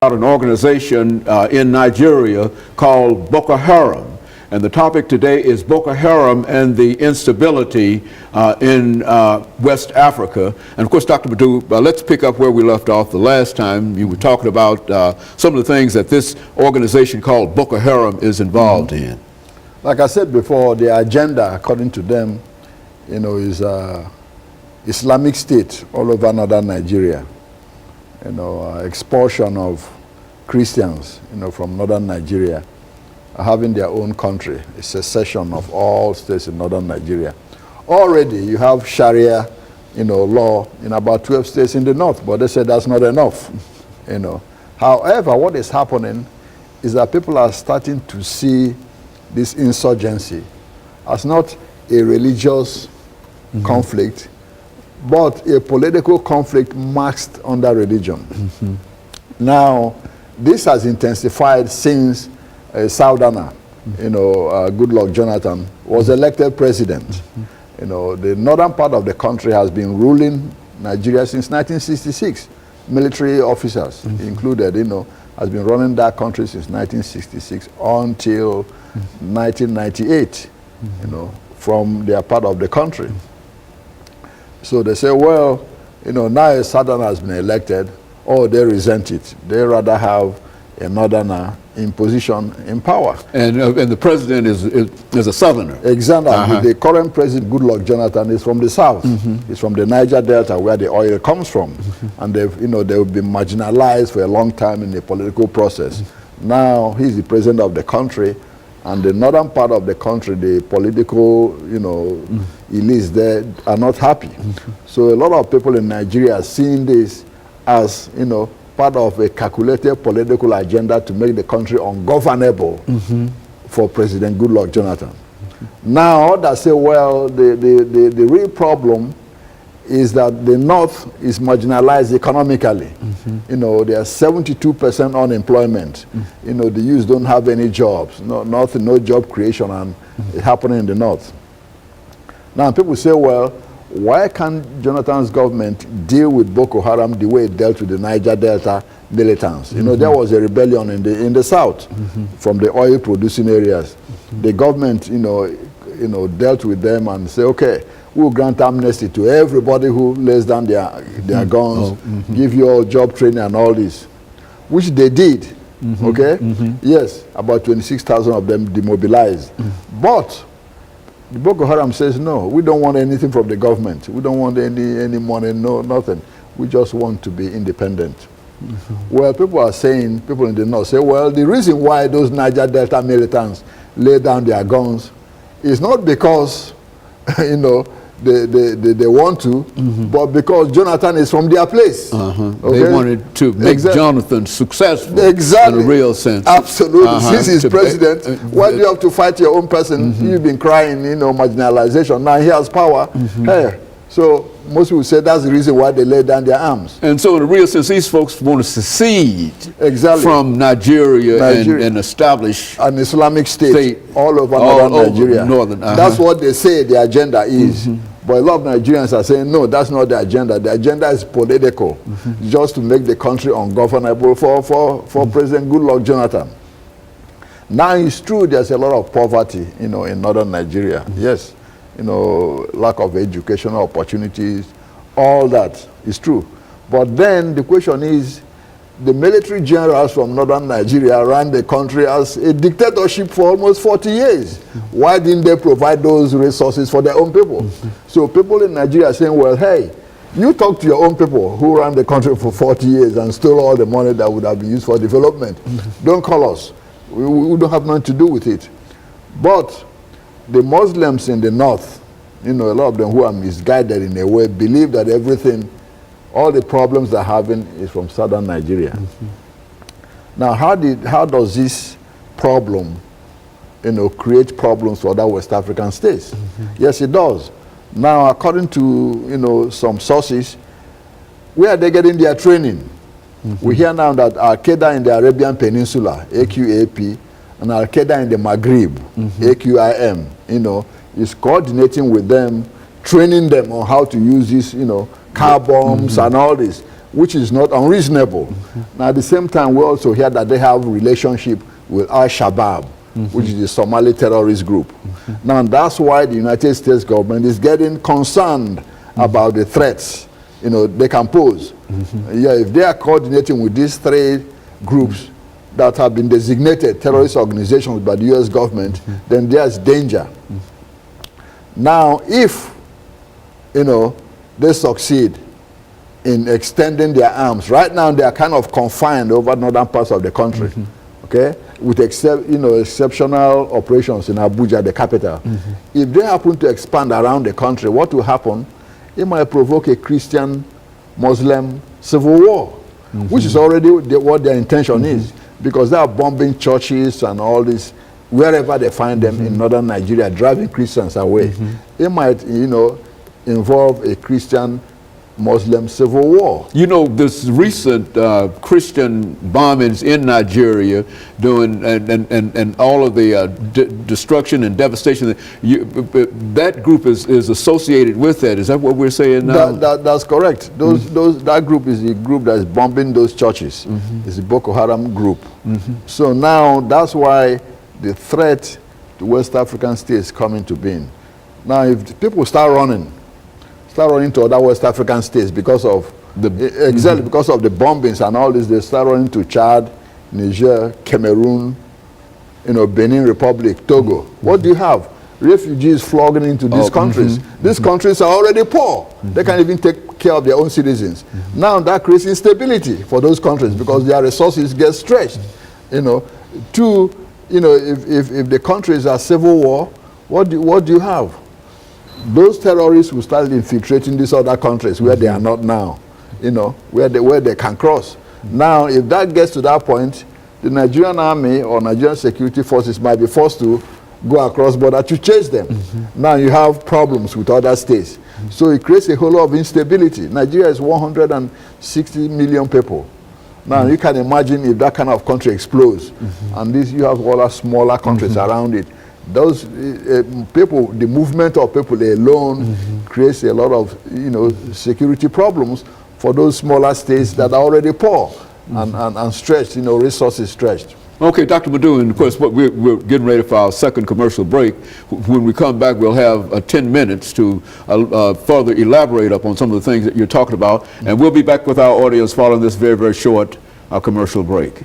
an organization in Nigeria called Boko Harim. And the topic today is Boko Harim and the instability in West Africa. And of course, Dr. LMadu, let's pick up where we left off the last time. You were talking about some of the things that this organization called Boko Harim is involved in. Like I said before, the agenda, according to them, is Islamic State all over northern Nigeria. Expulsion of Christians, from northern Nigeria, having their own country, a secession of all states in northern Nigeria. Already you have Sharia, law in about 12 states in the north, but they said that's not enough, However, what is happening is that people are starting to see this insurgency as not a religious conflict, but a political conflict masked under religion. Now, this has intensified since Southerner, Goodluck Jonathan, was elected president. The northern part of the country has been ruling Nigeria since 1966. Military officers included, has been running that country since 1966 until 1998, from their part of the country. So they say, well, now a southerner has been elected, or they resent it. They rather have a northerner in position, in power. And the president is a southerner. Exactly. The current president, Goodluck Jonathan, is from the south. He's from the Niger Delta, where the oil comes from. And they've been marginalized for a long time in the political process. Now he's the president of the country, and the northern part of the country, the political, elites there are not happy. So a lot of people in Nigeria are seeing this as, part of a calculated political agenda to make the country ungovernable for President Goodluck Jonathan. Now, others say, well, the real problem is that the North is marginalized economically. There are 72% unemployment. The youth don't have any jobs, no job creation, and it's happening in the North. Now, people say, well, why can't Jonathan's government deal with Boko Haram the way it dealt with the Niger Delta militants? There was a rebellion in the south from the oil-producing areas. The government, dealt with them and say, okay, we'll grant amnesty to everybody who lays down their guns, give you all job training and all this, which they did. Okay? Yes, about 26,000 of them demobilized. But the Boko Haram says, no, we don't want anything from the government. We don't want any money, nothing. We just want to be independent. Well, people are saying, people in the north say, well, the reason why those Niger Delta militants lay down their guns is not because, they want to, but because Jonathan is from their place. Okay? They wanted to make Jonathan successful in a real sense. Absolutely. Since he's president, why do you have to fight your own person? You've been crying, marginalization. Now he has power. Hey, so most people say that's the reason why they lay down their arms. And so in a real sense, these folks want to secede from Nigeria. And establish an Islamic state all over northern Nigeria. That's what they say the agenda is. But a lot of Nigerians are saying, no, that's not the agenda. The agenda is political, just to make the country ungovernable for President Goodluck Jonathan. Now, it's true there's a lot of poverty, in northern Nigeria. Yes, lack of educational opportunities, all that is true. But then the question is, the military generals from northern Nigeria ran the country as a dictatorship for almost 40 years. Why didn't they provide those resources for their own people? So people in Nigeria are saying, well, hey, you talk to your own people who ran the country for 40 years and stole all the money that would have been used for development. Don't call us. We don't have nothing to do with it. But the Muslims in the north, a lot of them who are misguided in a way, believe that everything, all the problems they're having is from southern Nigeria. Now, how does this problem, create problems for other West African states? Yes, it does. Now, according to, some sources, where are they getting their training? We hear now that Al-Qaeda in the Arabian Peninsula, AQAP, and Al-Qaeda in the Maghreb, AQIM, is coordinating with them, training them on how to use this, car bombs and all this. which is not unreasonable. Now, at the same time, we also hear that they have relationship with Al-Shabaab, which is the Somali terrorist group. Now, that's why the United States government is getting concerned about the threats, you know, they can pose. Yeah, if they are coordinating with these three groups that have been designated terrorist organizations by the U.S. government, then there's danger. Now, if, you know, they succeed in extending their arms, right now they are kind of confined over northern parts of the country, okay, with exceptional operations in Abuja, the capital. If they happen to expand around the country, what will happen? It might provoke a Christian-Muslim civil war, which is already what their intention is, because they are bombing churches and all this, wherever they find them in northern Nigeria, driving Christians away. It might, you know, involve a Christian-Muslim civil war. You know, this recent Christian bombings in Nigeria, doing and all of the destruction and devastation, that group is associated with that. Is that what we're saying now? That's correct. That group is the group that is bombing those churches. It's the Boko Haram group. So now that's why the threat to West African states coming to being. Now, if people start running to other West African states because of because of the bombings and all this, they start running to Chad, Niger, Cameroon, you know, Benin Republic, Togo. What do you have? Refugees flogging into these countries. These countries are already poor. They can't even take care of their own citizens. Now that creates instability for those countries because their resources get stretched. You know, you know, if the countries are civil war, what do you have? Those terrorists will start infiltrating these other countries where they are not now, you know, where they can cross. Now, if that gets to that point, the Nigerian army or Nigerian security forces might be forced to go across border to chase them. Now you have problems with other states. So it creates a whole lot of instability. Nigeria is 160 million people. Now you can imagine if that kind of country explodes, and you have all the smaller countries around it. Those people, the movement of people alone creates a lot of, you know, security problems for those smaller states that are already poor and stretched, you know, resources stretched. Okay, Dr. LMadu, and of course we're getting ready for our second commercial break. When we come back, we'll have 10 minutes to further elaborate upon some of the things that you're talking about, and we'll be back with our audience following this very, very short commercial break.